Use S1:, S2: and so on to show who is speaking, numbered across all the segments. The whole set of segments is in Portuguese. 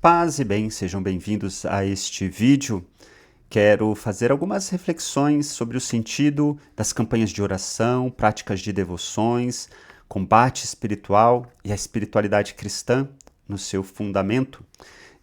S1: Paz e bem, sejam bem-vindos a este vídeo. Quero fazer algumas reflexões sobre o sentido das campanhas de oração, práticas de devoções, combate espiritual e a espiritualidade cristã no seu fundamento.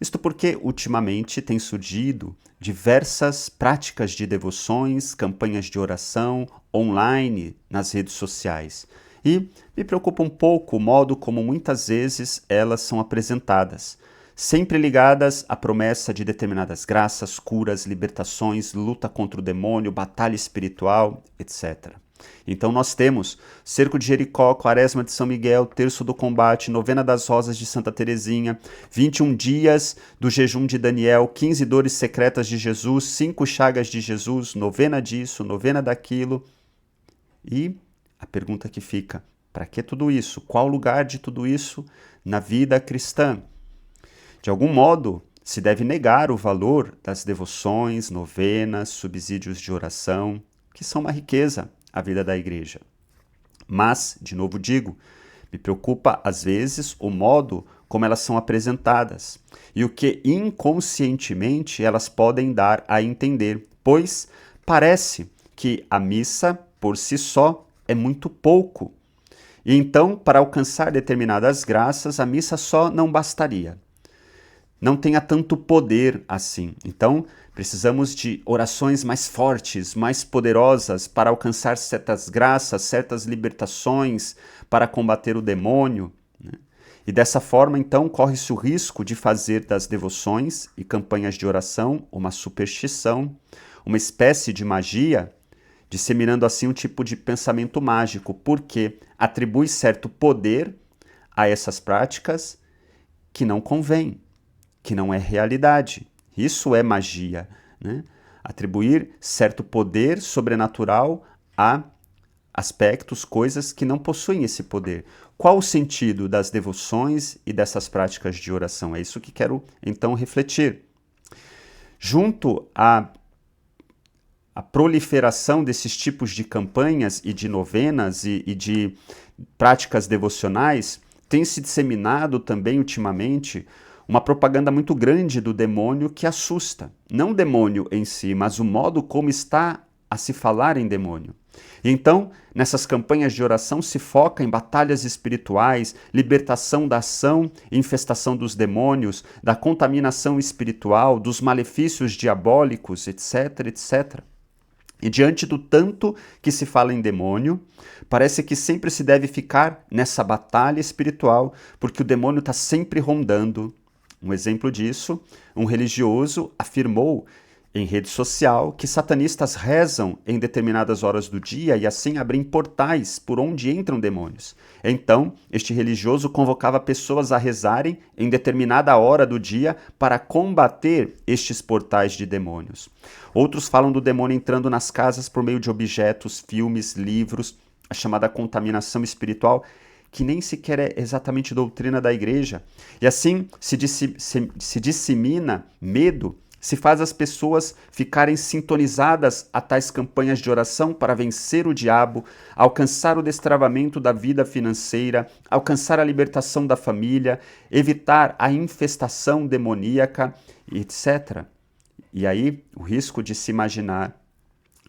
S1: Isto porque, ultimamente, tem surgido diversas práticas de devoções, campanhas de oração online nas redes sociais. E me preocupa um pouco o modo como muitas vezes elas são apresentadas, sempre ligadas à promessa de determinadas graças, curas, libertações, luta contra o demônio, batalha espiritual, etc. Então nós temos Cerco de Jericó, Quaresma de São Miguel, Terço do Combate, Novena das Rosas de Santa Teresinha, 21 dias do jejum de Daniel, 15 dores secretas de Jesus, 5 chagas de Jesus, novena disso, novena daquilo. E a pergunta que fica, para que tudo isso? Qual o lugar de tudo isso na vida cristã? De algum modo, se deve negar o valor das devoções, novenas, subsídios de oração, que são uma riqueza à vida da igreja. Mas, de novo digo, me preocupa às vezes o modo como elas são apresentadas e o que inconscientemente elas podem dar a entender, pois parece que a missa, por si só, é muito pouco. E então, para alcançar determinadas graças, a missa só não bastaria. Não tenha tanto poder assim. Então, precisamos de orações mais fortes, mais poderosas para alcançar certas graças, certas libertações, para combater o demônio, né? E dessa forma, então, corre-se o risco de fazer das devoções e campanhas de oração uma superstição, uma espécie de magia, disseminando assim um tipo de pensamento mágico, porque atribui certo poder a essas práticas que não convém, que não é realidade. Isso é magia, né? Atribuir certo poder sobrenatural a aspectos, coisas que não possuem esse poder. Qual o sentido das devoções e dessas práticas de oração? É isso que quero então refletir. Junto a proliferação desses tipos de campanhas e de novenas e de práticas devocionais, tem se disseminado também ultimamente uma propaganda muito grande do demônio que assusta. Não o demônio em si, mas o modo como está a se falar em demônio. E então, nessas campanhas de oração se foca em batalhas espirituais, libertação da ação e infestação dos demônios, da contaminação espiritual, dos malefícios diabólicos, etc, etc. E diante do tanto que se fala em demônio, parece que sempre se deve ficar nessa batalha espiritual, porque o demônio está sempre rondando. Um exemplo disso, um religioso afirmou em rede social que satanistas rezam em determinadas horas do dia e assim abrem portais por onde entram demônios. Então, este religioso convocava pessoas a rezarem em determinada hora do dia para combater estes portais de demônios. Outros falam do demônio entrando nas casas por meio de objetos, filmes, livros, a chamada contaminação espiritual, que nem sequer é exatamente doutrina da igreja. E assim se dissemina medo, se faz as pessoas ficarem sintonizadas a tais campanhas de oração para vencer o diabo, alcançar o destravamento da vida financeira, alcançar a libertação da família, evitar a infestação demoníaca, etc. E aí, o risco de se imaginar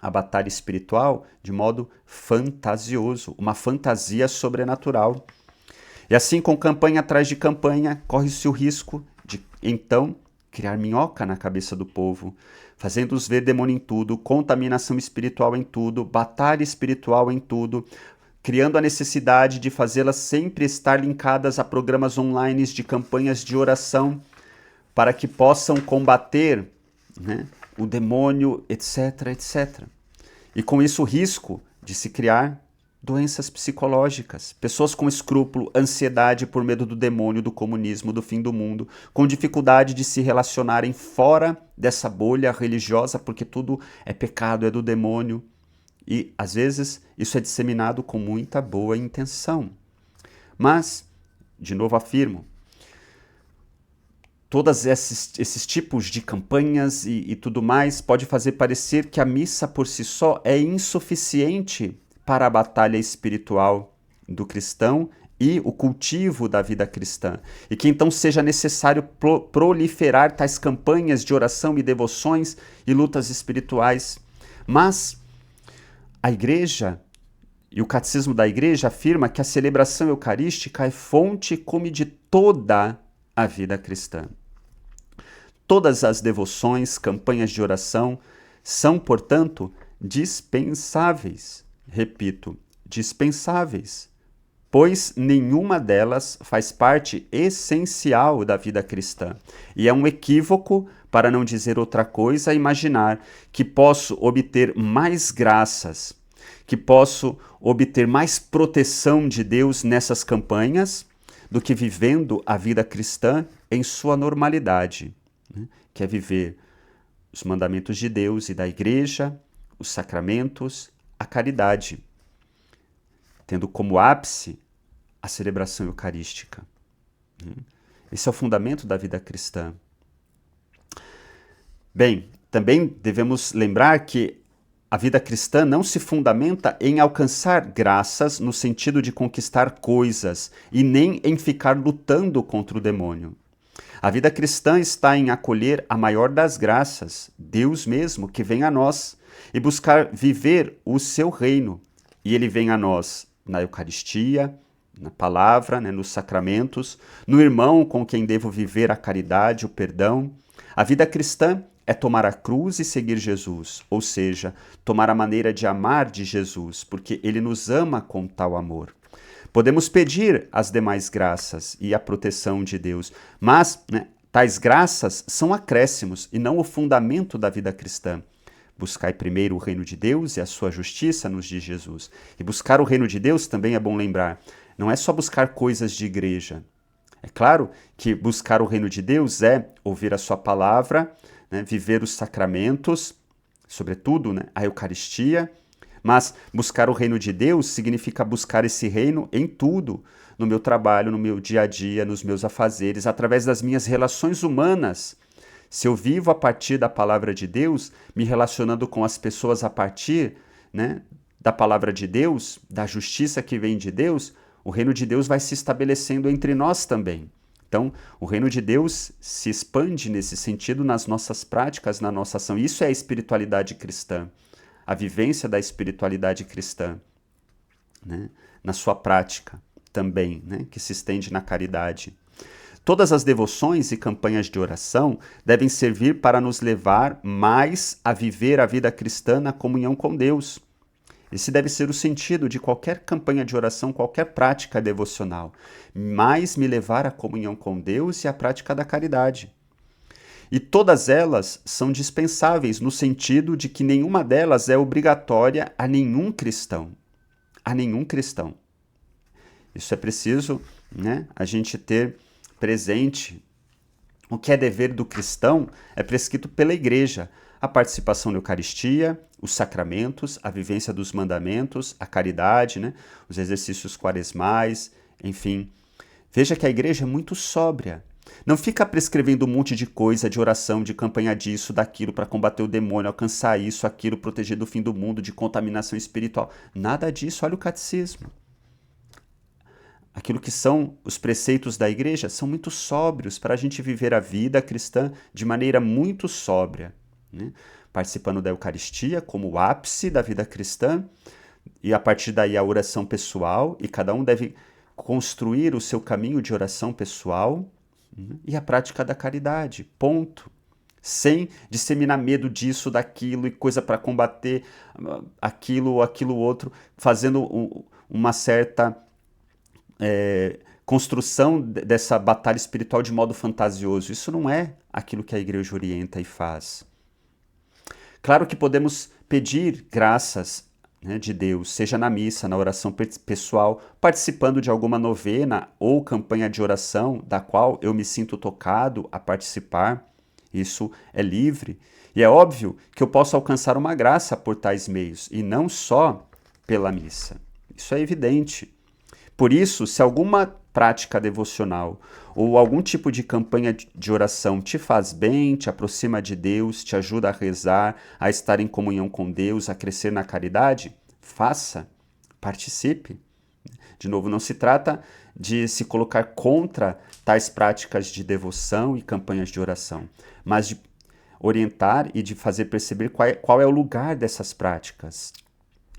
S1: a batalha espiritual de modo fantasioso, uma fantasia sobrenatural. E assim, com campanha atrás de campanha, corre-se o risco de, então, criar minhoca na cabeça do povo, fazendo-os ver demônio em tudo, contaminação espiritual em tudo, batalha espiritual em tudo, criando a necessidade de fazê-las sempre estar linkadas a programas online de campanhas de oração para que possam combater, né, o demônio, etc, etc. E com isso o risco de se criar doenças psicológicas, pessoas com escrúpulo, ansiedade por medo do demônio, do comunismo, do fim do mundo, com dificuldade de se relacionarem fora dessa bolha religiosa, porque tudo é pecado, é do demônio. E, às vezes, isso é disseminado com muita boa intenção. Mas, de novo afirmo, todos esses tipos de campanhas e tudo mais pode fazer parecer que a missa por si só é insuficiente para a batalha espiritual do cristão e o cultivo da vida cristã, e que então seja necessário proliferar tais campanhas de oração e devoções e lutas espirituais. Mas a Igreja e o Catecismo da Igreja afirma que a celebração eucarística é fonte e cume de toda a vida cristã. Todas as devoções, campanhas de oração são, portanto, dispensáveis. Repito, dispensáveis, pois nenhuma delas faz parte essencial da vida cristã. E é um equívoco, para não dizer outra coisa, imaginar que posso obter mais graças, que posso obter mais proteção de Deus nessas campanhas do que vivendo a vida cristã em sua normalidade, né? Que é viver os mandamentos de Deus e da Igreja, os sacramentos, a caridade, tendo como ápice a celebração eucarística. Esse é o fundamento da vida cristã. Bem, também devemos lembrar que a vida cristã não se fundamenta em alcançar graças no sentido de conquistar coisas e nem em ficar lutando contra o demônio. A vida cristã está em acolher a maior das graças, Deus mesmo, que vem a nós, e buscar viver o seu reino. E ele vem a nós na Eucaristia, na palavra, né, nos sacramentos, no irmão com quem devo viver a caridade, o perdão. A vida cristã é tomar a cruz e seguir Jesus, ou seja, tomar a maneira de amar de Jesus, porque ele nos ama com tal amor. Podemos pedir as demais graças e a proteção de Deus, mas tais graças são acréscimos e não o fundamento da vida cristã. Buscai primeiro o reino de Deus e a sua justiça, nos diz Jesus. E buscar o reino de Deus, também é bom lembrar, não é só buscar coisas de igreja. É claro que buscar o reino de Deus é ouvir a sua palavra, viver os sacramentos, sobretudo a Eucaristia, mas buscar o reino de Deus significa buscar esse reino em tudo, no meu trabalho, no meu dia a dia, nos meus afazeres, através das minhas relações humanas. Se eu vivo a partir da palavra de Deus, me relacionando com as pessoas a partir da palavra de Deus, da justiça que vem de Deus, o reino de Deus vai se estabelecendo entre nós também. Então, o reino de Deus se expande nesse sentido nas nossas práticas, na nossa ação. Isso é a espiritualidade cristã, a vivência da espiritualidade cristã, na sua prática também, que se estende na caridade. Todas as devoções e campanhas de oração devem servir para nos levar mais a viver a vida cristã na comunhão com Deus. Esse deve ser o sentido de qualquer campanha de oração, qualquer prática devocional. Mais me levar à comunhão com Deus e à prática da caridade. E todas elas são dispensáveis no sentido de que nenhuma delas é obrigatória a nenhum cristão. A nenhum cristão. Isso é preciso, a gente ter presente. O que é dever do cristão é prescrito pela Igreja. A participação na Eucaristia, os sacramentos, a vivência dos mandamentos, a caridade, os exercícios quaresmais, enfim. Veja que a Igreja é muito sóbria. Não fica prescrevendo um monte de coisa, de oração, de campanha disso, daquilo, para combater o demônio, alcançar isso, aquilo, proteger do fim do mundo, de contaminação espiritual. Nada disso, olha o catecismo. Aquilo que são os preceitos da Igreja são muito sóbrios para a gente viver a vida cristã de maneira muito sóbria. Participando da Eucaristia como o ápice da vida cristã, e a partir daí a oração pessoal, e cada um deve construir o seu caminho de oração pessoal, e a prática da caridade, ponto. Sem disseminar medo disso, daquilo, e coisa para combater aquilo ou aquilo outro, fazendo uma certa construção dessa batalha espiritual de modo fantasioso. Isso não é aquilo que a Igreja orienta e faz. Claro que podemos pedir graças de Deus, seja na missa, na oração pessoal, participando de alguma novena ou campanha de oração da qual eu me sinto tocado a participar. Isso é livre. E é óbvio que eu posso alcançar uma graça por tais meios, e não só pela missa. Isso é evidente. Por isso, se alguma prática devocional ou algum tipo de campanha de oração te faz bem, te aproxima de Deus, te ajuda a rezar, a estar em comunhão com Deus, a crescer na caridade, faça, participe. De novo, não se trata de se colocar contra tais práticas de devoção e campanhas de oração, mas de orientar e de fazer perceber qual é o lugar dessas práticas,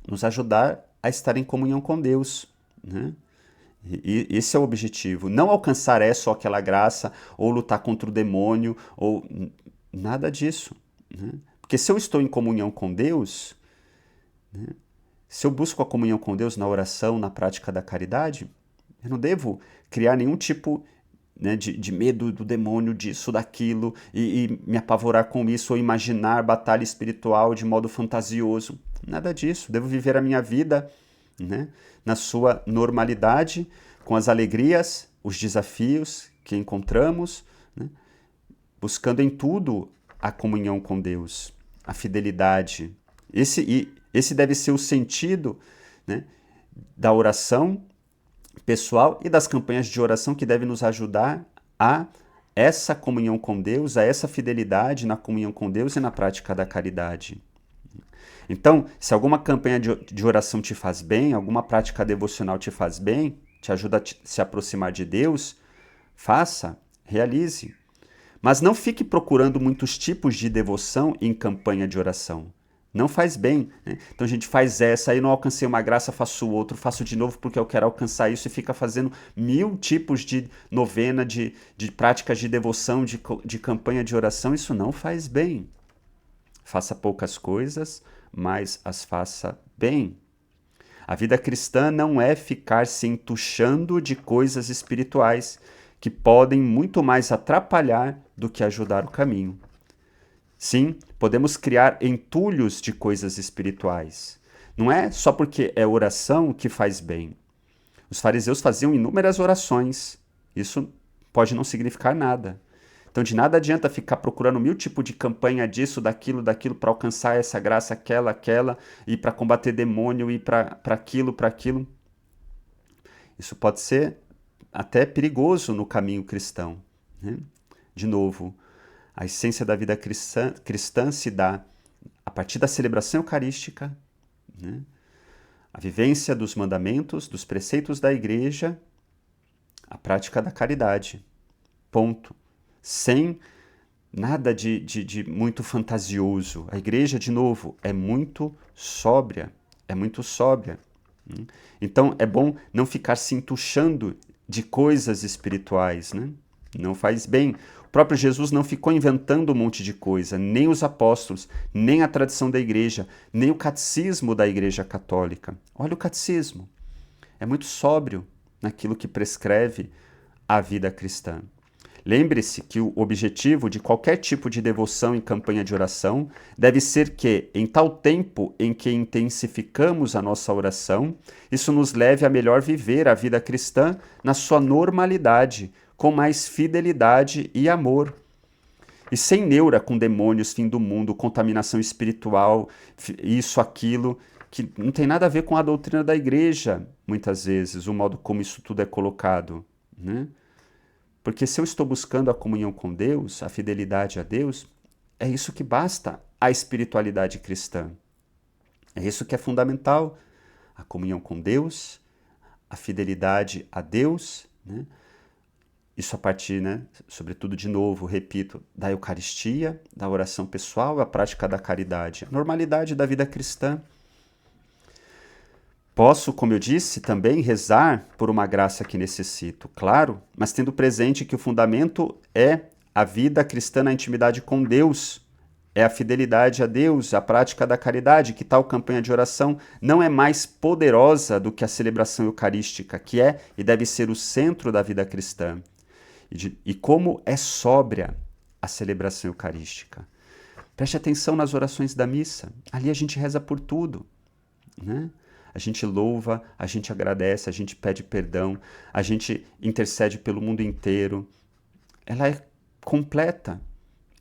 S1: nos ajudar a estar em comunhão com Deus, né? E esse é o objetivo. Não alcançar essa ou aquela graça, ou lutar contra o demônio, ou nada disso, né? Porque se eu estou em comunhão com Deus, né, se eu busco a comunhão com Deus na oração, na prática da caridade, eu não devo criar nenhum tipo, né, de medo do demônio, disso, daquilo, e me apavorar com isso, ou imaginar batalha espiritual de modo fantasioso. Nada disso. Devo viver a minha vida, né, na sua normalidade, com as alegrias, os desafios que encontramos, né, buscando em tudo a comunhão com Deus, a fidelidade. Esse deve ser o sentido, né, da oração pessoal e das campanhas de oração que devem nos ajudar a essa comunhão com Deus, a essa fidelidade na comunhão com Deus e na prática da caridade. Então, se alguma campanha de oração te faz bem, alguma prática devocional te faz bem, te ajuda a se aproximar de Deus, faça, realize. Mas não fique procurando muitos tipos de devoção em campanha de oração. Não faz bem, né? Então a gente faz essa, aí não alcancei uma graça, faço outro, faço de novo porque eu quero alcançar isso e fica fazendo 1000 tipos de novena, de práticas de devoção, de campanha de oração. Isso não faz bem. Faça poucas coisas, mas as faça bem. A vida cristã não é ficar se entuchando de coisas espirituais que podem muito mais atrapalhar do que ajudar o caminho. Sim, podemos criar entulhos de coisas espirituais. Não é só porque é oração que faz bem. Os fariseus faziam inúmeras orações. Isso pode não significar nada. Então, de nada adianta ficar procurando 1000 tipos de campanha disso, daquilo, para alcançar essa graça, aquela, e para combater demônio, e para aquilo. Isso pode ser até perigoso no caminho cristão, né? De novo, a essência da vida cristã se dá a partir da celebração eucarística, né? A vivência dos mandamentos, dos preceitos da igreja, a prática da caridade. Ponto. Sem nada de muito fantasioso. A igreja, de novo, é muito sóbria. Então, é bom não ficar se entuchando de coisas espirituais, né? Não faz bem. O próprio Jesus não ficou inventando um monte de coisa, nem os apóstolos, nem a tradição da igreja, nem o catecismo da Igreja Católica. Olha o catecismo. É muito sóbrio naquilo que prescreve a vida cristã. Lembre-se que o objetivo de qualquer tipo de devoção em campanha de oração deve ser que, em tal tempo em que intensificamos a nossa oração, isso nos leve a melhor viver a vida cristã na sua normalidade, com mais fidelidade e amor. E sem neura com demônios, fim do mundo, contaminação espiritual, isso, aquilo, que não tem nada a ver com a doutrina da igreja, muitas vezes, o modo como isso tudo é colocado, né? Porque se eu estou buscando a comunhão com Deus, a fidelidade a Deus, é isso que basta a espiritualidade cristã. É isso que é fundamental. A comunhão com Deus, a fidelidade a Deus, né? Isso a partir, né, sobretudo, de novo, repito, da Eucaristia, da oração pessoal, a prática da caridade, a normalidade da vida cristã. Posso, como eu disse, também rezar por uma graça que necessito, claro, mas tendo presente que o fundamento é a vida cristã na intimidade com Deus, é a fidelidade a Deus, a prática da caridade, que tal campanha de oração não é mais poderosa do que a celebração eucarística, que é e deve ser o centro da vida cristã. E como é sóbria a celebração eucarística. Preste atenção nas orações da missa, ali a gente reza por tudo, né? A gente louva, a gente agradece, a gente pede perdão, a gente intercede pelo mundo inteiro. Ela é completa.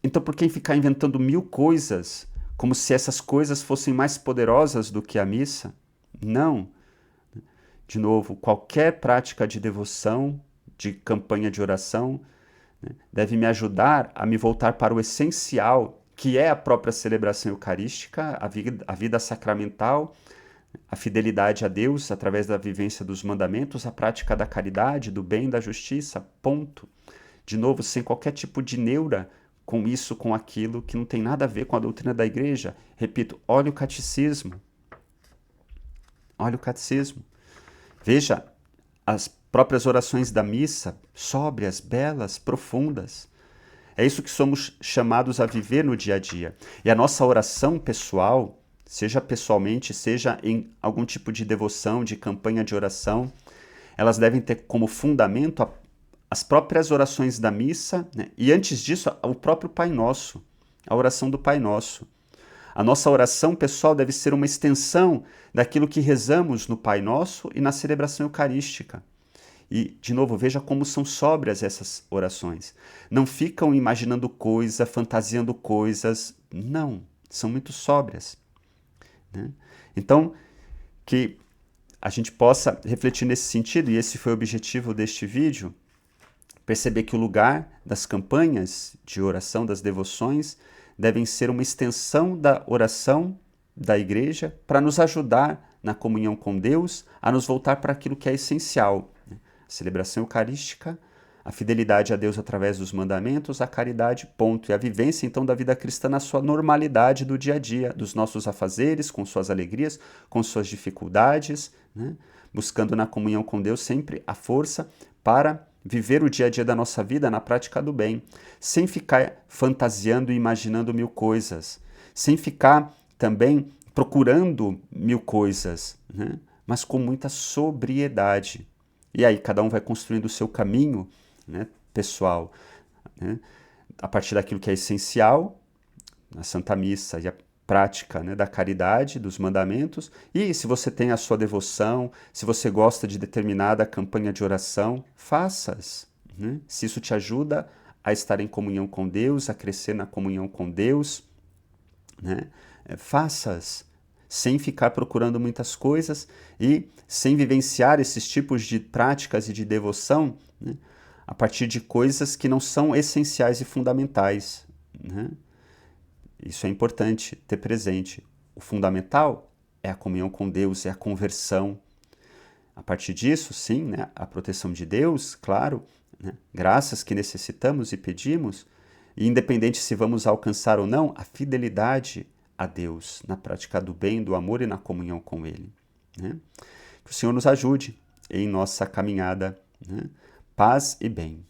S1: Então, por que ficar inventando 1000 coisas, como se essas coisas fossem mais poderosas do que a missa? Não. De novo, qualquer prática de devoção, de campanha de oração, né, deve me ajudar a me voltar para o essencial, que é a própria celebração eucarística, a vida sacramental, a fidelidade a Deus através da vivência dos mandamentos, a prática da caridade, do bem, da justiça, ponto. De novo, sem qualquer tipo de neura com isso, com aquilo, que não tem nada a ver com a doutrina da igreja. Repito, olha o catecismo. Olha o catecismo. Veja as próprias orações da missa, sóbrias, belas, profundas. É isso que somos chamados a viver no dia a dia. E a nossa oração pessoal, seja pessoalmente, seja em algum tipo de devoção, de campanha de oração, elas devem ter como fundamento as próprias orações da missa, né? E antes disso, o próprio Pai Nosso, a oração do Pai Nosso. A nossa oração pessoal deve ser uma extensão daquilo que rezamos no Pai Nosso e na celebração eucarística. E, de novo, veja como são sóbrias essas orações. Não ficam imaginando coisas, fantasiando coisas. Não, são muito sóbrias, né? Então, que a gente possa refletir nesse sentido, e esse foi o objetivo deste vídeo, perceber que o lugar das campanhas de oração, das devoções, devem ser uma extensão da oração da igreja para nos ajudar na comunhão com Deus, a nos voltar para aquilo que é essencial. A celebração eucarística, a fidelidade a Deus através dos mandamentos, a caridade, ponto. E a vivência, então, da vida cristã na sua normalidade do dia a dia, dos nossos afazeres, com suas alegrias, com suas dificuldades, né? Buscando na comunhão com Deus sempre a força para viver o dia a dia da nossa vida na prática do bem, sem ficar fantasiando e imaginando mil coisas, sem ficar também procurando mil coisas, né? Mas com muita sobriedade. E aí cada um vai construindo o seu caminho, né, pessoal, né, a partir daquilo que é essencial, na Santa Missa e a prática, né, da caridade, dos mandamentos. E se você tem a sua devoção, se você gosta de determinada campanha de oração, faça-as, né? Se isso te ajuda a estar em comunhão com Deus, a crescer na comunhão com Deus, né, faça-as, sem ficar procurando muitas coisas e sem vivenciar esses tipos de práticas e de devoção, né, a partir de coisas que não são essenciais e fundamentais, né? Isso é importante ter presente. O fundamental é a comunhão com Deus, é a conversão. A partir disso, sim, né, a proteção de Deus, claro, né, graças que necessitamos e pedimos, e independente se vamos alcançar ou não, a fidelidade a Deus na prática do bem, do amor e na comunhão com Ele, né? Que o Senhor nos ajude em nossa caminhada, né? Paz e bem.